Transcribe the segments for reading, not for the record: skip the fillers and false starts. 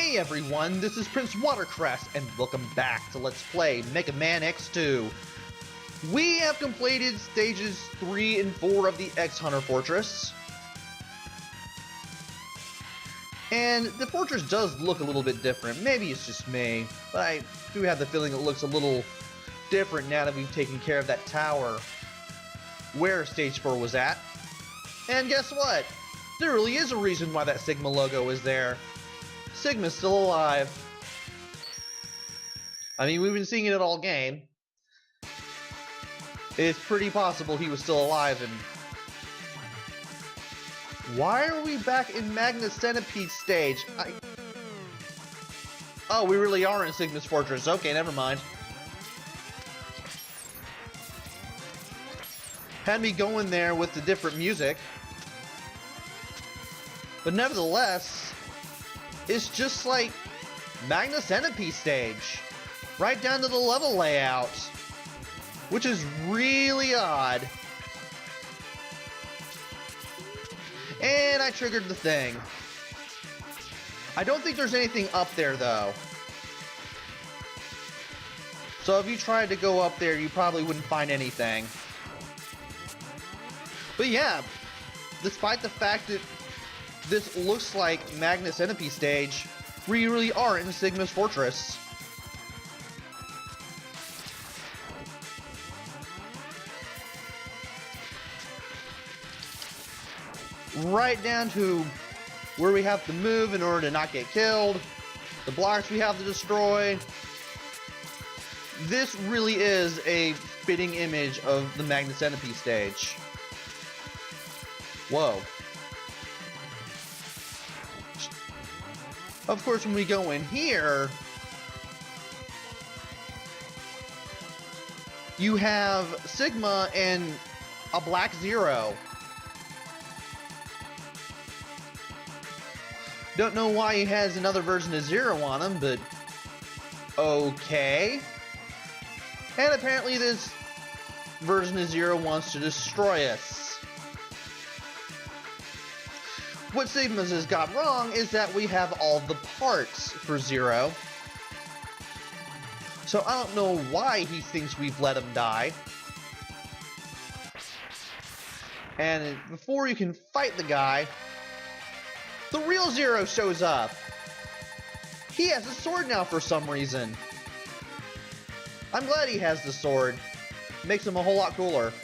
Hey everyone, this is PrinceWatercress, and welcome back to Let's Play Mega Man X2. We have completed stages 3 and 4 of the X-Hunter Fortress. And the fortress does look a little bit different. Maybe it's just me, but I do have the feeling it looks a little different now that we've taken care of that tower where stage 4 was at. And guess what? There really is a reason why that Sigma logo is there. Sigma's still alive. I mean, we've been seeing it all game. It's pretty possible he was still alive, and... Why are we back in Magnus Centipede stage? Oh, we really are in Sigma's Fortress. Okay, never mind. Had me going there with the different music. But nevertheless... it's just like Magnus Centipede stage, right down to the level layout, which is really odd. And I triggered the thing. I don't think there's anything up there though. So if you tried to go up there, you probably wouldn't find anything. But yeah, despite the fact that this looks like Magnus Centipede stage, we really are in Sigma's Fortress. Right down to where we have to move in order to not get killed, the blocks we have to destroy. This really is a fitting image of the Magnus Centipede stage. Whoa. Of course, when we go in here, you have Sigma and a black Zero. Don't know why he has another version of Zero on him, but okay. And apparently this version of Zero wants to destroy us. What Sigma's has got wrong is that we have all the parts for Zero. So I don't know why he thinks we've let him die. And before you can fight the guy, the real Zero shows up. He has a sword now for some reason. I'm glad he has the sword. Makes him a whole lot cooler.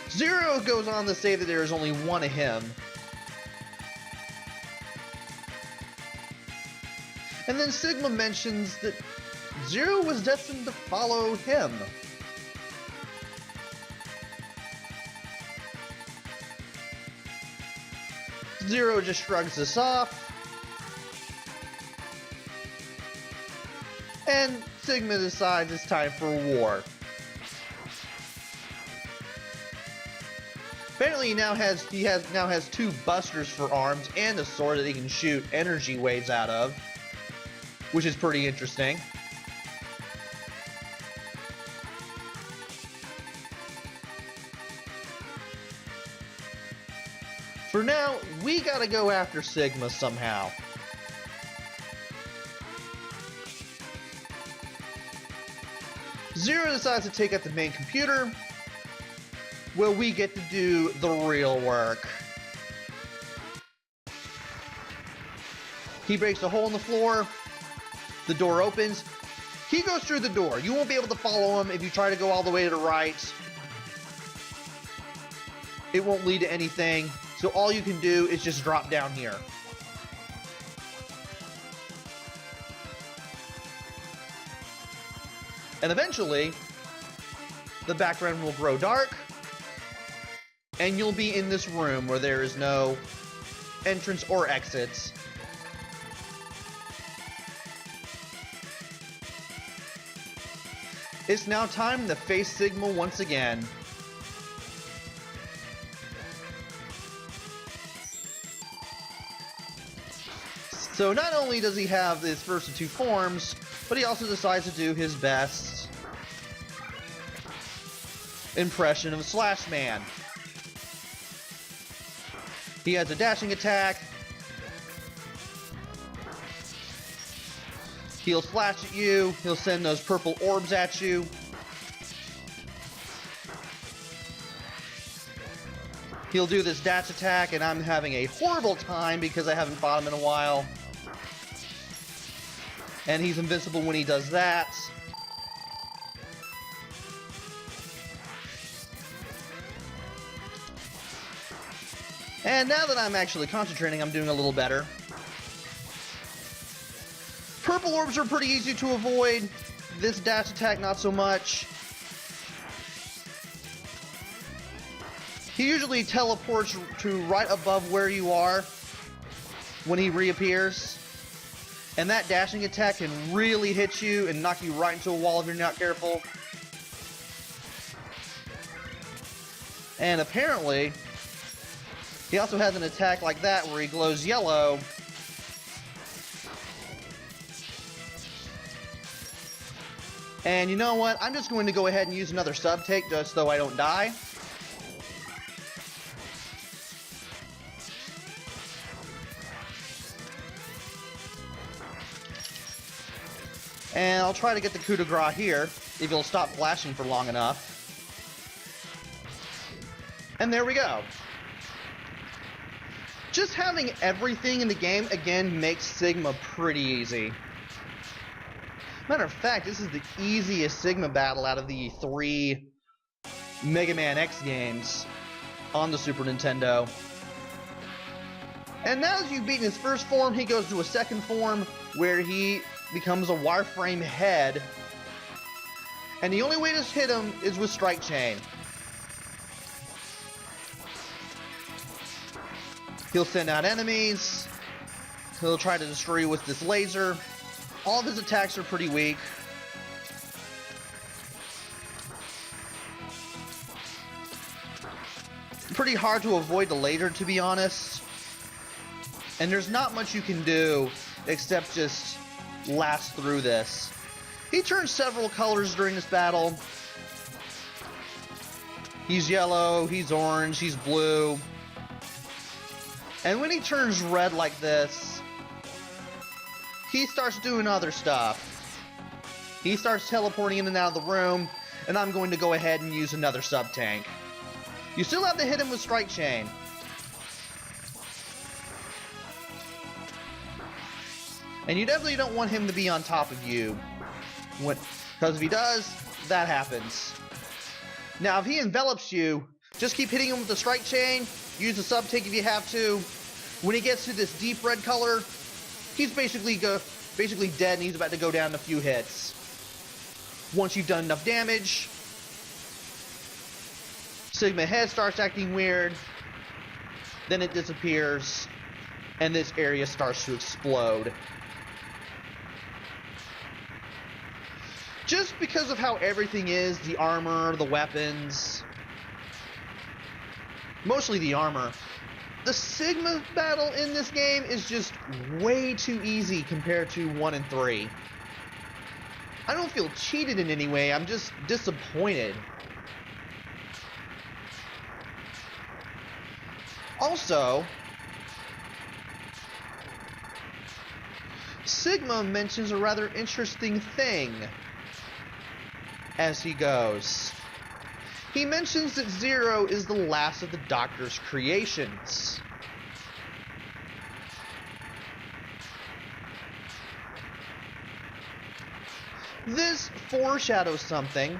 Zero goes on to say that there is only one of him. And then Sigma mentions that Zero was destined to follow him. Zero just shrugs this off. And Sigma decides it's time for war. Apparently he now has two busters for arms and a sword that he can shoot energy waves out of, which is pretty interesting. For now, we gotta go after Sigma somehow. Zero decides to take out the main computer. Well, we get to do the real work. He breaks a hole in the floor. The door opens. He goes through the door. You won't be able to follow him if you try to go all the way to the right. It won't lead to anything. So all you can do is just drop down here. And eventually, the background will grow dark. And you'll be in this room where there is no entrance or exits. It's now time to face Sigma once again. So not only does he have his first of two forms, but he also decides to do his best impression of Slash Man. He has a dashing attack. He'll slash at you. He'll send those purple orbs at you. He'll do this dash attack, and I'm having a horrible time because I haven't fought him in a while. And he's invincible when he does that. And now that I'm actually concentrating, I'm doing a little better. Purple orbs are pretty easy to avoid. This dash attack, not so much. He usually teleports to right above where you are when he reappears. And that dashing attack can really hit you and knock you right into a wall if you're not careful. And apparently, he also has an attack like that where he glows yellow. And you know what? I'm just going to go ahead and use another sub take just so I don't die. And I'll try to get the coup de grace here, if he'll stop flashing for long enough. And there we go. Just having everything in the game, again, makes Sigma pretty easy. Matter of fact, this is the easiest Sigma battle out of the 3 Mega Man X games on the Super Nintendo. And now that you've beaten his first form, he goes to a second form where he becomes a wireframe head. And the only way to hit him is with Strike Chain. He'll send out enemies. He'll try to destroy you with this laser. All of his attacks are pretty weak. Pretty hard to avoid the laser, to be honest. And there's not much you can do except just last through this. He turns several colors during this battle. He's yellow, he's orange, he's blue. And when he turns red like this, he starts doing other stuff. He starts teleporting in and out of the room, and I'm going to go ahead and use another sub-tank. You still have to hit him with Strike Chain. And you definitely don't want him to be on top of you. Because if he does, that happens. Now, if he envelops you, just keep hitting him with the Strike Chain. Use the sub-tank if you have to. When he gets to this deep red color, he's basically dead and he's about to go down in a few hits. Once you've done enough damage, Sigma head starts acting weird. Then it disappears. And this area starts to explode. Just because of how everything is, the armor, the weapons, mostly the armor, the Sigma battle in this game is just way too easy compared to 1 and 3. I don't feel cheated in any way, I'm just disappointed. Also, Sigma mentions a rather interesting thing as he goes. He mentions that Zero is the last of the Doctor's creations. This foreshadows something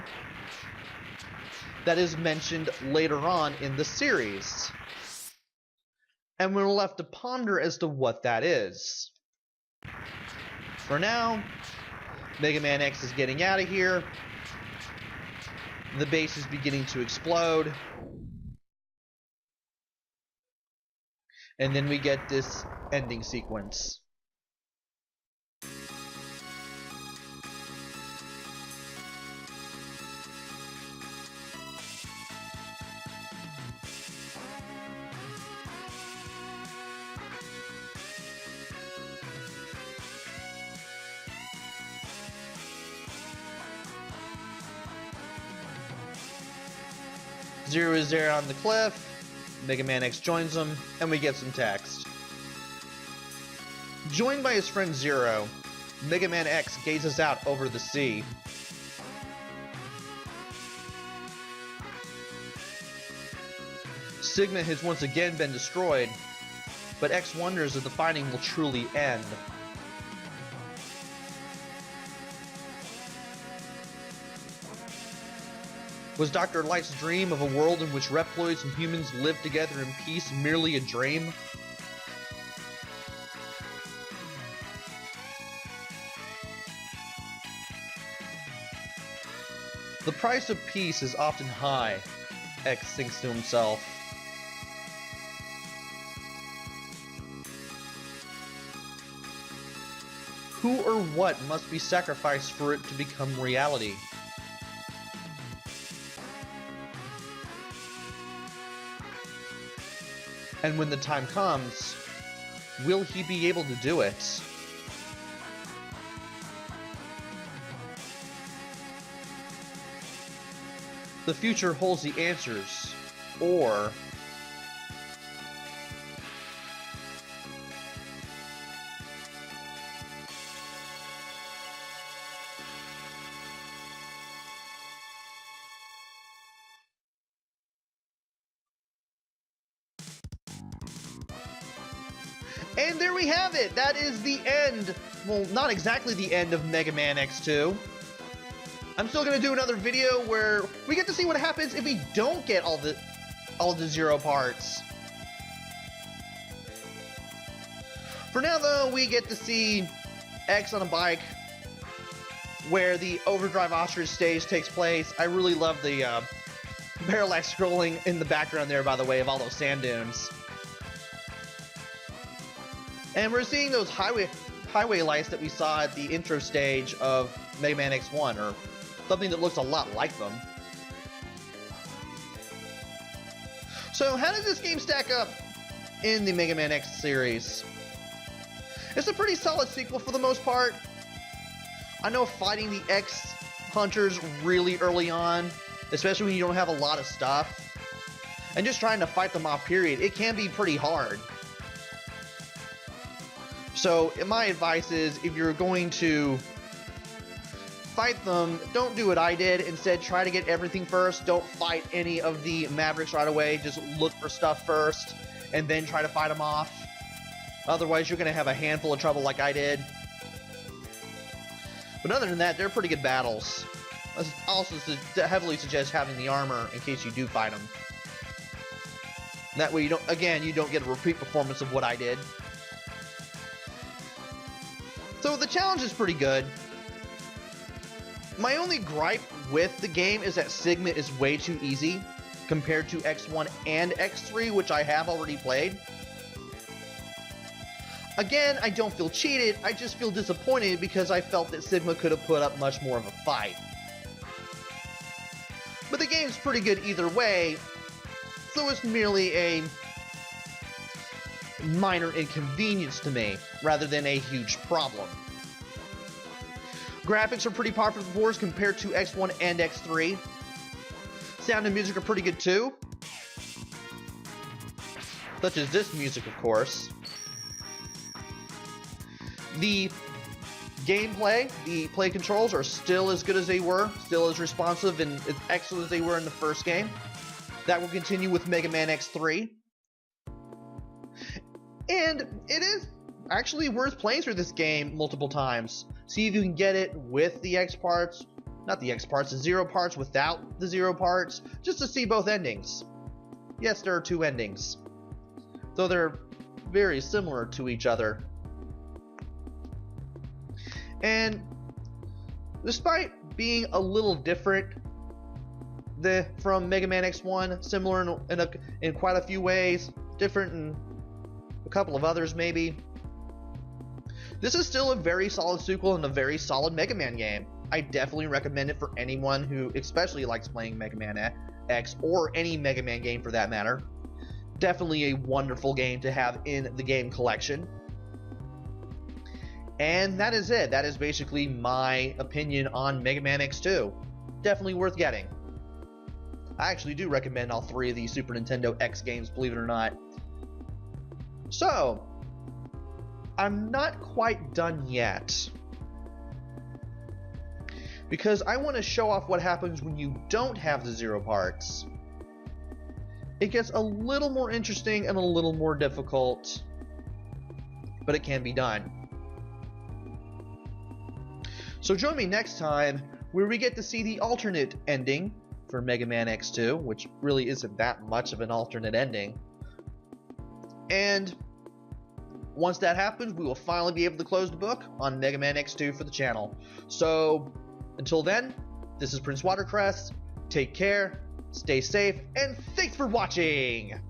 that is mentioned later on in the series. And we're left to ponder as to what that is. For now, Mega Man X is getting out of here. The base is beginning to explode. And then we get this ending sequence. Zero is there on the cliff. Mega Man X joins him, and we get some text. Joined by his friend Zero, Mega Man X gazes out over the sea. Sigma has once again been destroyed, but X wonders if the fighting will truly end. Was Dr. Light's dream of a world in which Reploids and humans live together in peace merely a dream? The price of peace is often high, X thinks to himself. Who or what must be sacrificed for it to become reality? And when the time comes, will he be able to do it? The future holds the answers, or... And there we have it! That is the end! Well, not exactly the end of Mega Man X2. I'm still gonna do another video where we get to see what happens if we don't get all of the Zero parts. For now, though, we get to see X on a bike where the Overdrive Ostrich stage takes place. I really love the parallax scrolling in the background there, by the way, of all those sand dunes. And we're seeing those highway lights that we saw at the intro stage of Mega Man X1, or something that looks a lot like them. So how does this game stack up in the Mega Man X series? It's a pretty solid sequel for the most part. I know fighting the X hunters really early on, especially when you don't have a lot of stuff, and just trying to fight them off, period, it can be pretty hard. So my advice is, if you're going to fight them, don't do what I did. Instead, try to get everything first. Don't fight any of the Mavericks right away. Just look for stuff first, and then try to fight them off. Otherwise, you're going to have a handful of trouble like I did. But other than that, they're pretty good battles. I also heavily suggest having the armor in case you do fight them. That way, you don't get a repeat performance of what I did. So the challenge is pretty good. My only gripe with the game is that Sigma is way too easy compared to X1 and X3, which I have already played. Again, I don't feel cheated, I just feel disappointed because I felt that Sigma could have put up much more of a fight. But the game's pretty good either way, so it's merely a minor inconvenience to me, rather than a huge problem. Graphics are pretty par for the course compared to X1 and X3. Sound and music are pretty good too. Such as this music, of course. The gameplay, the play controls are still as good as they were, still as responsive and as excellent as they were in the first game. That will continue with Mega Man X3. And it is actually worth playing through this game multiple times. See if you can get it with the X parts, not the X parts, the Zero parts without the Zero parts, just to see both endings. Yes, there are two endings, though they're very similar to each other. And despite being a little different from Mega Man X1, similar in quite a few ways, different in a couple of others maybe, this is still a very solid sequel and a very solid Mega Man game. I definitely recommend it for anyone who especially likes playing Mega Man X, or any Mega Man game for that matter. Definitely a wonderful game to have in the game collection. And that is it. That is basically my opinion on Mega Man X2. Definitely worth getting. I actually do recommend all 3 of these Super Nintendo X games, believe it or not. So, I'm not quite done yet, because I want to show off what happens when you don't have the 0 parts. It gets a little more interesting and a little more difficult, but it can be done. So join me next time where we get to see the alternate ending for Mega Man X2, which really isn't that much of an alternate ending. And once that happens, we will finally be able to close the book on Mega Man X2 for the channel. So until then, this is PrinceWatercress. Take care, stay safe, and thanks for watching!